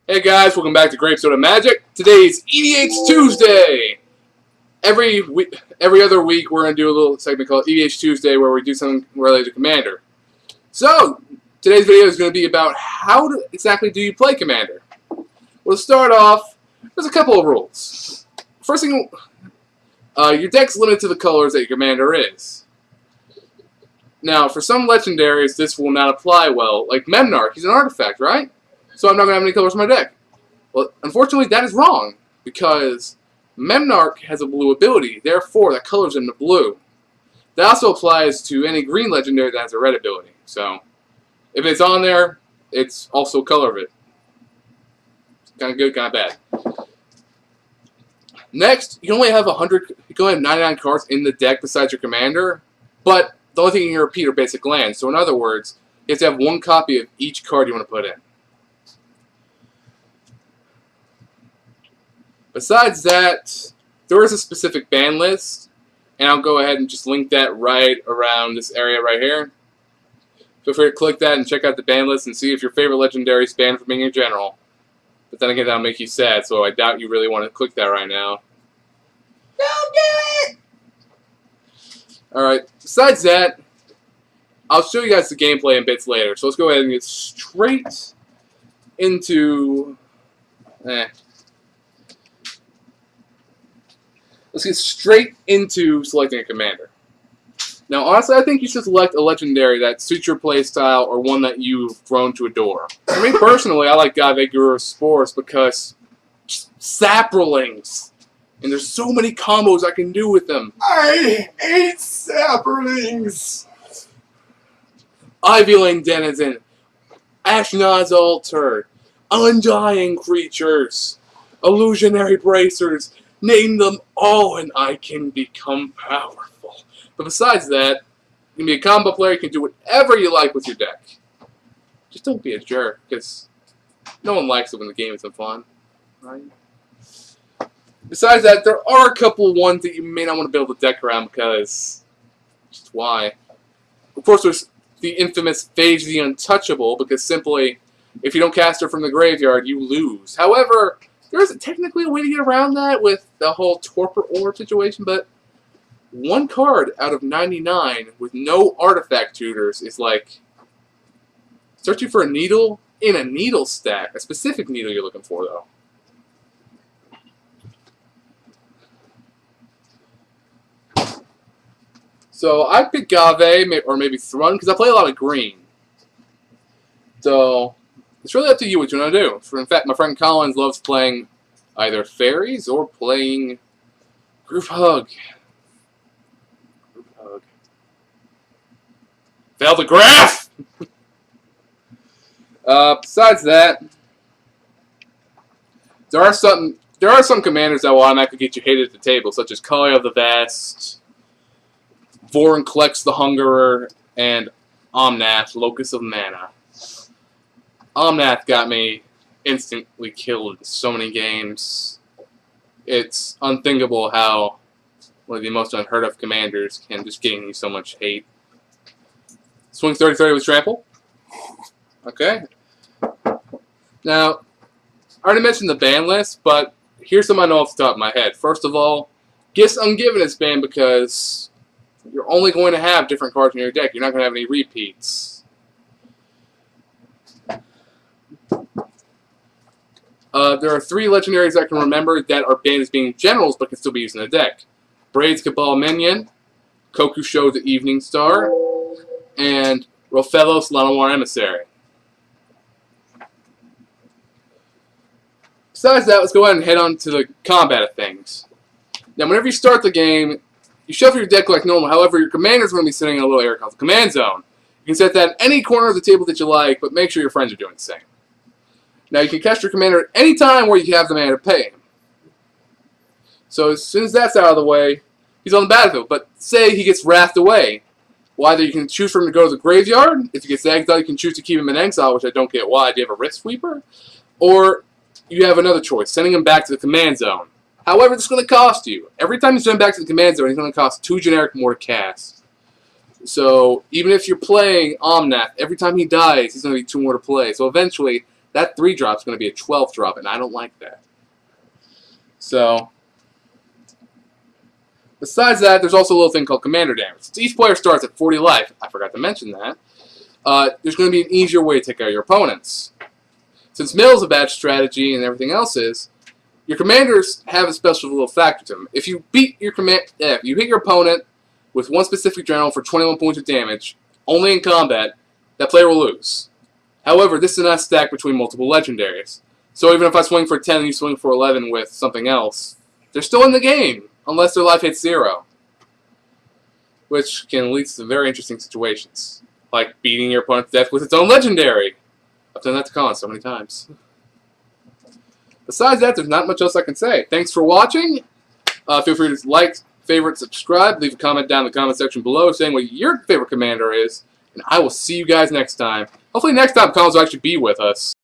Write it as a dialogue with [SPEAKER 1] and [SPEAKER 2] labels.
[SPEAKER 1] Hey guys, welcome back to Grape Soda Magic. Today's EDH Tuesday. Every other week, we're gonna do a little segment called EDH Tuesday, where we do something related to Commander. So today's video is going to be about exactly do you play Commander. We'll start off. There's a couple of rules. First thing, your deck's limited to the colors that your Commander is. Now, for some legendaries, this will not apply well. Like Memnarch, he's an artifact, right? So I'm not going to have any colors in my deck. Well, unfortunately, that is wrong, because Memnarch has a blue ability, therefore that colors in the blue. That also applies to any green legendary that has a red ability. So, if it's on there, it's also color of it. Kind of good, kind of bad. Next, you can only have 99 cards in the deck besides your commander, but the only thing you can repeat are basic lands. So in other words, you have to have one copy of each card you want to put in. Besides that, there is a specific ban list, and I'll go ahead and just link that right around this area right here. Feel free to click that and check out the ban list and see if your favorite legendary is banned from being a general. But then again, that'll make you sad, so I doubt you really want to click that right now.
[SPEAKER 2] Don't do it!
[SPEAKER 1] Alright, besides that, I'll show you guys the gameplay in bits later. So let's go ahead and get straight into... Let's get straight into selecting a commander. Now, honestly, I think you should select a legendary that suits your playstyle or one that you've grown to adore. For me personally, I like Agave Guru Spores because saprolings. And there's so many combos I can do with them.
[SPEAKER 2] I hate saprolings!
[SPEAKER 1] Ivy-Ling Denizen, Ashnod's Altar, Undying Creatures, Illusionary Bracers. Name them all and I can become powerful. But besides that, you can be a combo player, you can do whatever you like with your deck. Just don't be a jerk, because no one likes it when the game isn't fun. Right? Besides that, there are a couple of ones that you may not want to build a deck around, because... just why? Of course, there's the infamous Phage the Untouchable, because simply, if you don't cast her from the graveyard, you lose. However, there isn't technically a way to get around that with the whole Torpor Orb situation, but one card out of 99 with no artifact tutors is like searching for a needle in a needle stack. A specific needle you're looking for, though. So I pick Agave or maybe Thrun because I play a lot of green. So it's really up to you what you want to do. In fact, my friend Collins loves playing either fairies or playing Group Hug. Group Hug. Fail the graph! Besides that, there are some commanders that will automatically get you hated at the table, such as Kali of the Vast, Vorinclex the Hungerer, and Omnath, Locus of Mana. Omnath got me instantly killed in so many games. It's unthinkable how one of the most unheard of commanders can just gain you so much hate. Swing 30-30 with Trample. Okay. Now, I already mentioned the ban list, but here's some I know off the top of my head. First of all, Gifts Ungiven is banned because you're only going to have different cards in your deck. You're not going to have any repeats. There are 3 legendaries I can remember that are banned as being generals but can still be used in the deck. Braid's Cabal Minion, Kokusho the Evening Star, and Rofellos Llanowar Emissary. Besides that, let's go ahead and head on to the combat of things. Now, whenever you start the game, you shuffle your deck like normal. However, your commander's going to be sitting in a little area called the Command Zone. You can set that in any corner of the table that you like, but make sure your friends are doing the same. Now, you can cast your commander at any time where you have the mana to pay him. So, as soon as that's out of the way, he's on the battlefield. But say he gets wrathed away. Well, either you can choose for him to go to the graveyard. If he gets exiled, you can choose to keep him in exile, which I don't get why. Do you have a Rift Sweeper? Or you have another choice, sending him back to the Command Zone. However, this is going to cost you. Every time you send him back to the Command Zone, he's going to cost 2 generic more to cast. So even if you're playing Omnath, every time he dies, he's going to be 2 more to play. So eventually, that 3-drop is going to be a 12-drop, and I don't like that. So, besides that, there's also a little thing called commander damage. Since each player starts at 40 life, I forgot to mention that, there's going to be an easier way to take out your opponents. Since mill's a bad strategy and everything else is, your commanders have a special little factor to them. If you beat your if you hit your opponent with one specific general for 21 points of damage, only in combat, that player will lose. However, this is not stacked between multiple legendaries. So even if I swing for 10 and you swing for 11 with something else, they're still in the game, unless their life hits 0. Which can lead to some very interesting situations. Like beating your opponent to death with its own legendary. I've done that to Colin so many times. Besides that, there's not much else I can say. Thanks for watching. Feel free to like, favorite, subscribe. Leave a comment down in the comment section below saying what your favorite commander is. And I will see you guys next time. Hopefully next time Collins will actually be with us.